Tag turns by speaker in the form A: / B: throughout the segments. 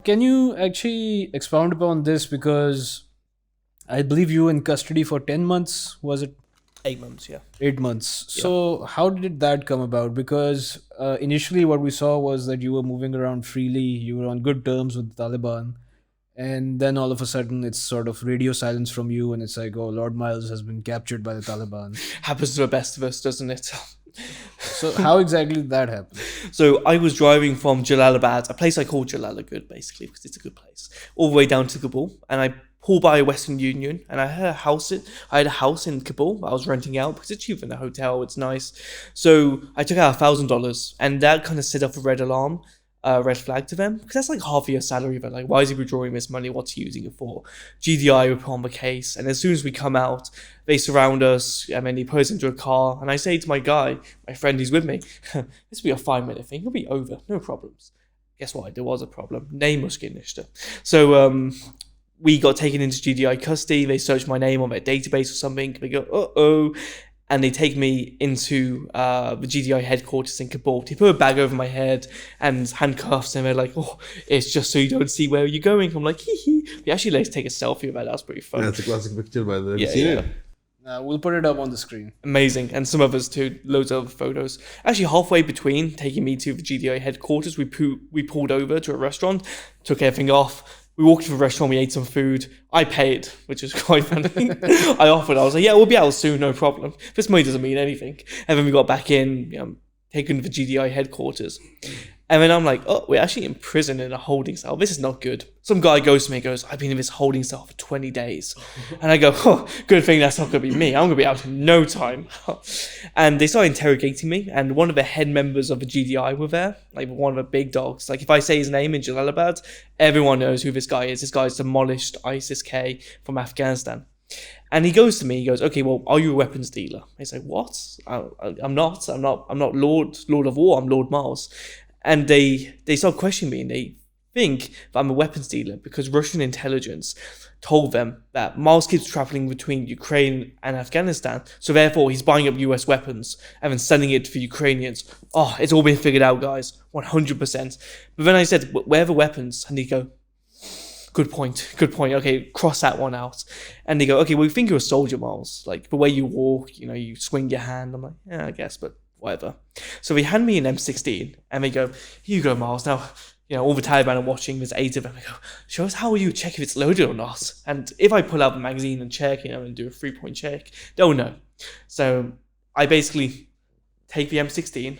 A: can you actually expound upon this? Because I believe you were in custody for 10 months. Was it
B: 8 months, yeah.
A: 8 months?
B: Yeah.
A: So how did that come about? Because initially what we saw was that you were moving around freely. You were on good terms with the Taliban. And then all of a sudden it's sort of radio silence from you. And it's like, oh, Lord Miles has been captured by the Taliban.
B: Happens to the best of us, doesn't it?
A: So how exactly did that happen?
B: So I was driving from Jalalabad, a place I call Jalalabad basically because it's a good place, all the way down to Kabul, and I pulled by a Western Union, and I had a house. I had a house in Kabul I was renting out because it's cheaper than a hotel. It's nice. So I took out $1,000, and that kind of set off a red alarm. Red flag to them because that's like half of your salary. But like, why is he withdrawing this money? What's he using it for? GDI were put on the case, and as soon as we come out, they surround us. And then he puts us into a car, and I say to my guy, my friend who's with me, "This will be a 5-minute thing. It'll be over. No problems." Guess what? There was a problem. Name was finished. So we got taken into GDI custody. They searched my name on their database or something. They go, uh-oh. And they take me into the GDI headquarters in Kabul. They put a bag over my head and handcuffs, and they're like, "Oh, it's just so you don't see where you're going." I'm like, hee hee. We actually like to take a selfie of that. That's pretty fun.
C: Yeah, it's a classic picture, by the way. Have you
B: Yeah,
C: seen
B: yeah.
C: it?
A: We'll put it up on the screen.
B: Amazing. And some others too, loads of other photos. Actually, halfway between taking me to the GDI headquarters, we pulled over to a restaurant, took everything off. We walked to the restaurant, we ate some food. I paid, which is quite funny. I offered, I was like, yeah, we'll be out soon, no problem. This money doesn't mean anything. And then we got back in, taken to the GDI headquarters. And then I'm like, oh, we're actually in prison in a holding cell. This is not good. Some guy goes to me and goes, I've been in this holding cell for 20 days. And I go, oh, good thing that's not going to be me. I'm going to be out in no time. And they started interrogating me. And one of the head members of the GDI were there, like one of the big dogs. Like if I say his name in Jalalabad, everyone knows who this guy is. This guy's demolished ISIS-K from Afghanistan. And he goes to me, he goes, okay, well, are you a weapons dealer? He's like, what? I'm not Lord of War, I'm Lord Miles. And they start questioning me, and they think that I'm a weapons dealer because Russian intelligence told them that Miles keeps traveling between Ukraine and Afghanistan, so therefore he's buying up US weapons and then selling it for Ukrainians. Oh, it's all been figured out, guys, 100%. But then I said, where are the weapons? And they go, good point, okay, cross that one out. And they go, okay, well, we think you're a soldier, Miles, like the way you walk, you swing your hand. I'm like, yeah, I guess, but whatever. So they hand me an M16 and they go, here you go, Miles. Now, all the Taliban are watching, there's 8 of them. I go, show us how you check if it's loaded or not. And if I pull out the magazine and check, and do a 3-point check, they'll know. So I basically take the M16,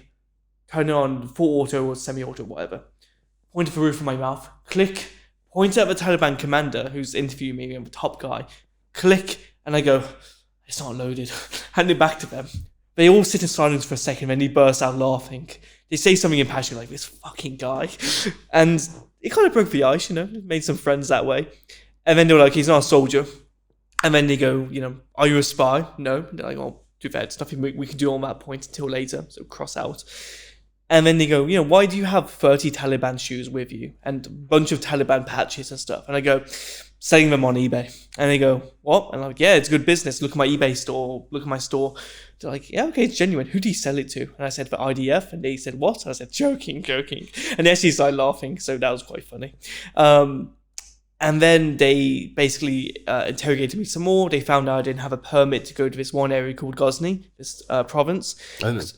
B: turn it on full auto or semi-auto, whatever, point at the roof of my mouth, click, point at the Taliban commander who's interviewing me, the top guy, click, and I go, it's not loaded. Hand it back to them. They all sit in silence for a second, then he bursts out laughing. They say something in passion like, this fucking guy. And it kind of broke the ice, made some friends that way. And then they were like, he's not a soldier. And then they go, are you a spy? No. They're like, well, too bad. It's nothing we can do on that point until later. So cross out. And then they go, why do you have 30 Taliban shoes with you? And a bunch of Taliban patches and stuff. And I go, selling them on eBay. And they go, what? And I'm like, yeah, it's good business. Look at my eBay store. Look at my store. They're like, yeah, okay, it's genuine. Who do you sell it to? And I said, for IDF. And they said, what? And I said, joking. And they actually started laughing. So that was quite funny. And then they basically interrogated me some more. They found out I didn't have a permit to go to this one area called Ghazni, this province.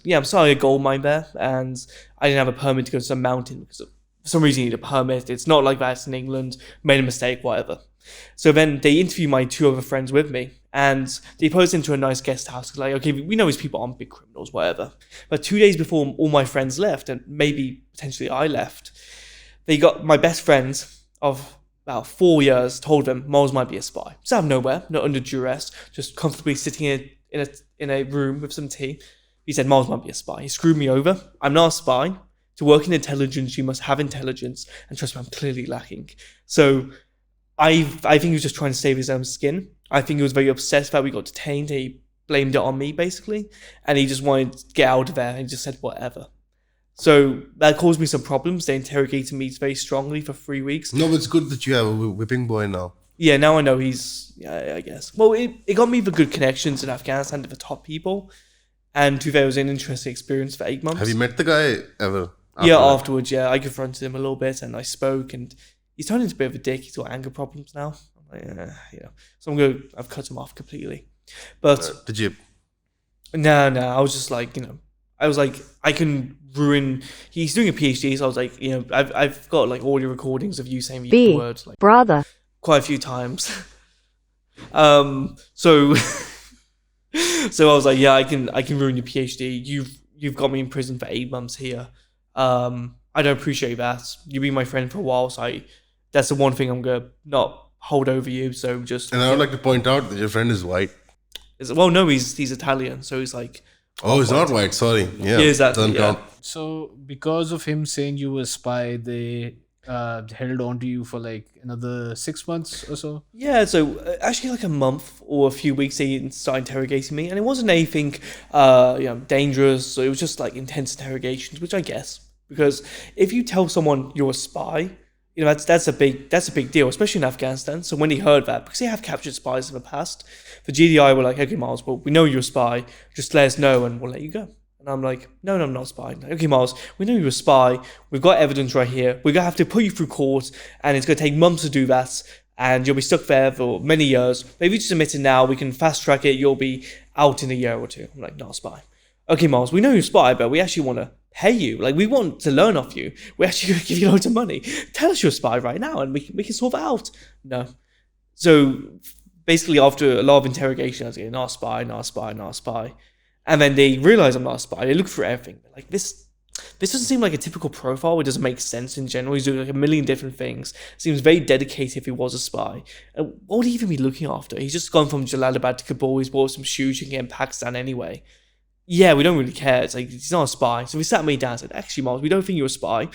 B: Yeah, I'm starting a gold mine there. And I didn't have a permit to go to some mountain because for some reason you need a permit. It's not like that in England. Made a mistake, whatever. So then they interview my 2 other friends with me. And they posed into a nice guest house. Like, okay, we know these people aren't big criminals, whatever. But 2 days before all my friends left, and maybe potentially I left, they got my best friends of about 4 years told them Miles might be a spy. Just out of nowhere, not under duress, just comfortably sitting in a room with some tea. He said Miles might be a spy. He screwed me over. I'm not a spy. To work in intelligence, you must have intelligence. And trust me, I'm clearly lacking. So I think he was just trying to save his own skin. I think he was very obsessed that we got detained. He blamed it on me, basically. And he just wanted to get out of there. And he just said, whatever. So that caused me some problems. They interrogated me very strongly for 3 weeks.
C: No, but it's good that you have a whipping boy now.
B: Yeah, now I know he's, I guess. Well, it got me the good connections in Afghanistan to the top people. And to be fair, it was an interesting experience for 8 months.
C: Have you met the guy ever?
B: Yeah, afterwards, yeah. I confronted him a little bit and I spoke and he's turned into a bit of a dick. He's got anger problems now. I'm like, so I've cut him off completely. But
C: Did you?
B: no, I was just like, I was like, I can ruin. He's doing a PhD, so I was like, I've got like audio recordings of you saying the words like
D: brother
B: quite a few times. So I was like, yeah, I can ruin your PhD. You've got me in prison for 8 months here. I don't appreciate that. You've been my friend for a while, so that's the one thing I'm gonna not hold over you. So just.
C: And I would like to point out that your friend is white.
B: Well, no, he's Italian, so he's like.
C: Oh, he's not white. Sorry. Yeah.
B: Exactly.
C: Doesn't count.
A: So because of him saying you were a spy, they held on to you for like another 6 months or so.
B: Yeah, so actually like a month or a few weeks they started interrogating me, and it wasn't anything dangerous. So it was just like intense interrogations, which I guess, because if you tell someone you're a spy, that's a big deal, especially in Afghanistan. So when he heard that, because they have captured spies in the past, the GDI were like, okay, Miles, well, we know you're a spy, just let us know and we'll let you go. And I'm like, no, I'm not a spy. Like, okay, Miles, we know you're a spy. We've got evidence right here. We're going to have to put you through court, and it's going to take months to do that, and you'll be stuck there for many years. But if you just admit it now, we can fast track it. You'll be out in a year or two. I'm like, not a spy. Okay, Miles, we know you're a spy, but we actually want to pay you. Like, we want to learn off you. We're actually going to give you loads of money. Tell us you're a spy right now, and we can sort it out. No. So basically, after a lot of interrogation, I was like, not a spy, not a spy, not a spy. And then they realize I'm not a spy. They look for everything. They're like, this doesn't seem like a typical profile. It doesn't make sense in general. He's doing like a million different things. Seems very dedicated if he was a spy. And what would he even be looking after? He's just gone from Jalalabad to Kabul. He's bought some shoes you can get in Pakistan anyway. Yeah, we don't really care. It's like, he's not a spy. So we sat me down and said, actually, Miles, we don't think you're a spy.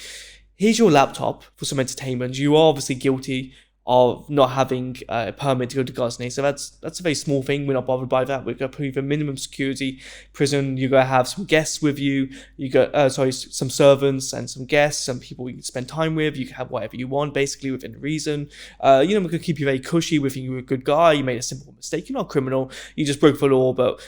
B: Here's your laptop for some entertainment. You are obviously guilty of not having a permit to go to Ghazni. So that's a very small thing. We're not bothered by that. We're going to put you in minimum security prison. You're going to have some guests with you. You got some servants and some guests, some people you can spend time with. You can have whatever you want, basically, within reason. We're going to keep you very cushy. We think you're a good guy. You made a simple mistake. You're not a criminal. You just broke the law. But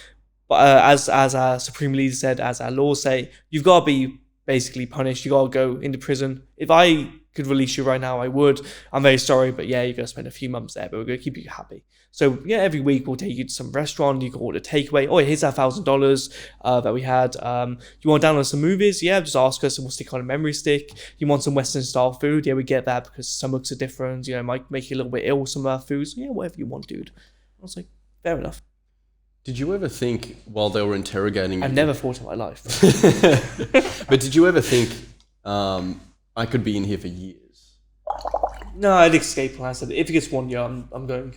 B: as our supreme leader said, as our laws say, you've got to be basically punished. You got to go into prison. If I could release you right now, I would. I'm very sorry, but yeah, you're going to spend a few months there, but we're going to keep you happy. So yeah, every week we'll take you to some restaurant. You can order takeaway. Oh, here's our $1,000 that we had. You want to download some movies? Yeah, just ask us and we'll stick on a memory stick. You want some Western style food? Yeah, we get that because stomachs are different. Might make you a little bit ill, some of our foods. Yeah, whatever you want, dude. I was like, fair enough.
E: Did you ever think while they were interrogating you?
B: I've never thought in my life.
E: But did you ever think, I could be in here for years?
B: No, I had escape plan. I said, if it gets 1 year, I'm going.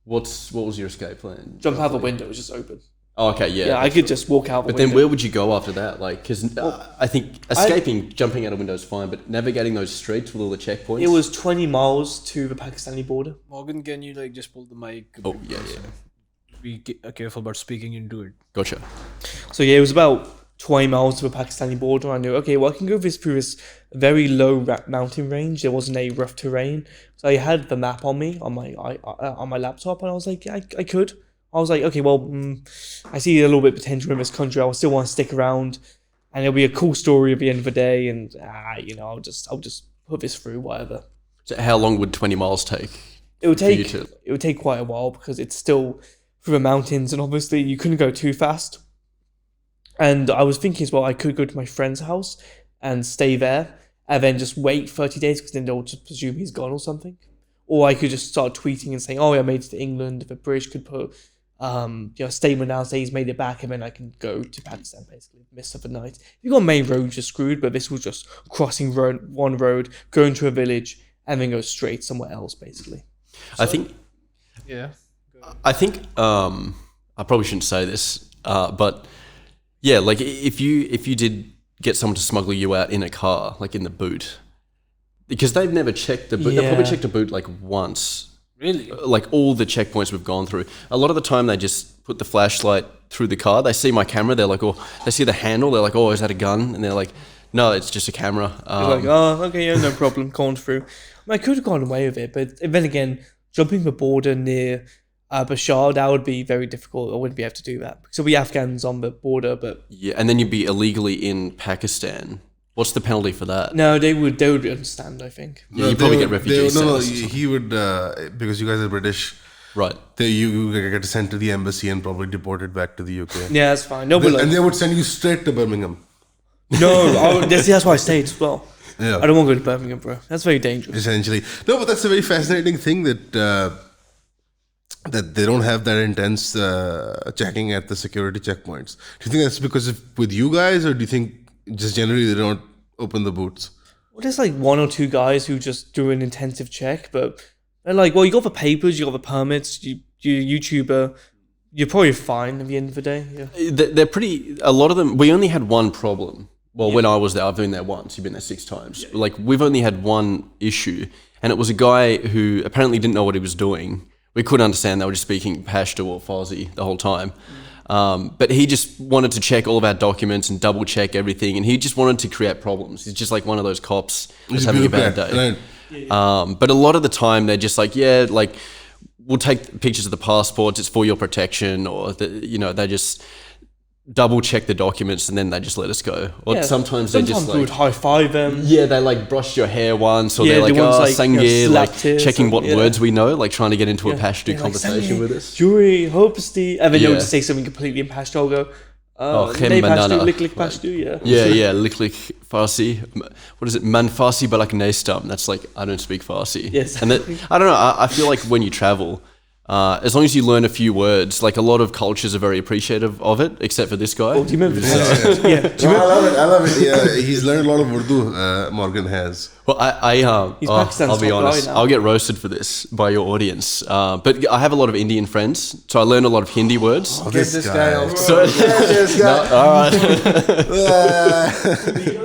E: What was your escape plan?
B: Jump out the window, just open.
E: Oh, okay, yeah.
B: Yeah, I could just walk out the window.
E: But then where would you go after that? Like, because I think jumping out a window is fine, but navigating those streets with all the checkpoints?
B: It was 20 miles to the Pakistani border.
A: Morgan, can you like just pull the mic?
E: Oh, yeah.
A: Be careful about speaking into it.
E: Gotcha.
B: So yeah, it was about 20 miles to the Pakistani border. I knew, okay, well, I can go through this very low mountain range. There wasn't any rough terrain. So I had the map on me, on my laptop, and I was like, yeah, I could. I was like, okay, well, I see a little bit of potential in this country. I still want to stick around, and it'll be a cool story at the end of the day. And I'll just put this through, whatever.
E: So how long would 20 miles take?
B: It would take quite a while because it's still through the mountains, and obviously you couldn't go too fast. And I was thinking as well, I could go to my friend's house and stay there, and then just wait 30 days because then they'll just presume he's gone or something. Or I could just start tweeting and saying, "Oh, I made it to England." The British could put a statement out saying he's made it back, and then I can go to Pakistan basically, miss of the night. If you got main roads, you're screwed. But this was just crossing one road, going to a village, and then go straight somewhere else basically.
E: So, I think.
A: Yeah.
E: I probably shouldn't say this, but yeah, like if you did get someone to smuggle you out in a car, like in the boot, because they've never checked the boot.
B: Yeah.
E: They probably checked a boot like once.
A: Really?
E: Like all the checkpoints we've gone through. A lot of the time they just put the flashlight through the car. They see my camera. They're like, oh, they see the handle. They're like, oh, is that a gun? And they're like, no, it's just a camera.
B: You're like, oh, okay, yeah, no problem, gone through. I could have gone away with it, but then again, jumping the border near Bashar, that would be very difficult. I wouldn't be able to do that. So we Afghans on the border, but
E: yeah, and then you'd be illegally in Pakistan What's the penalty for that?
B: No, they would understand, I think.
E: Yeah, you probably get refugee status.
C: He would because you guys are British.
E: Right.
C: You get sent to the embassy and probably deported back to the UK.
B: Yeah, that's fine. No, but like,
C: And they would send you straight to Birmingham.
B: no, that's why I stayed as well.
C: Yeah.
B: I don't want to go to Birmingham, bro. That's very dangerous.
C: Essentially, no, but that's a very fascinating thing that that they don't have that intense checking at the security checkpoints. Do you think that's because of with you guys, or do you think just generally they don't open the boots?
B: Well, there's like one or two guys who just do an intensive check, but they're like, well, you got the papers, you got the permits, you're a YouTuber, you're probably fine at the end of the day. Yeah.
E: They're pretty. A lot of them. We only had one problem. Well, when I was there, I've been there once. You've been there 6 times. Yeah. Like we've only had one issue, and it was a guy who apparently didn't know what he was doing. We couldn't understand. They were just speaking Pashto or Farsi the whole time. But he just wanted to check all of our documents and double check everything, and he just wanted to create problems. He's just like one of those cops who's having a bad day. Right. But a lot of the time they're just like, yeah, like we'll take pictures of the passports. It's for your protection, or they just double check the documents and then they just let us go. Or sometimes they just
B: we would high five them.
E: Yeah, they like brushed your hair once, or
B: Yeah,
E: they're like,
B: the ones like,
E: Sangye, like
B: slapped
E: checking
B: it,
E: what
B: yeah.
E: words we know, like trying to get into a Pashto
B: like,
E: conversation with us.
B: Jury, hopesty. And then they
E: Yeah.
B: would just say something completely in Pashto. I'll go,
E: khem
B: they
E: banana.
B: Pashto, lick Pashto,
E: Yeah, lick Farsi. What is it? Man Farsi balak naistam. That's like, I don't speak Farsi.
B: Yes.
E: And that, I don't know, I feel like when you travel, as long as you learn a few words, like a lot of cultures are very appreciative of it, except for this guy.
B: Oh, do you remember
C: Yeah.
B: Yeah.
C: No, I love it. Yeah, he's learned a lot of Urdu. Morgan has.
E: Well,
B: He's Pakistan's
E: I'll be
B: top guy
E: honest.
B: now.
E: I'll get roasted for this by your audience. But I have a lot of Indian friends, so I learned a lot of Hindi words.
C: Oh,
A: Get this guy off.
E: So,
C: This guy.
E: all right.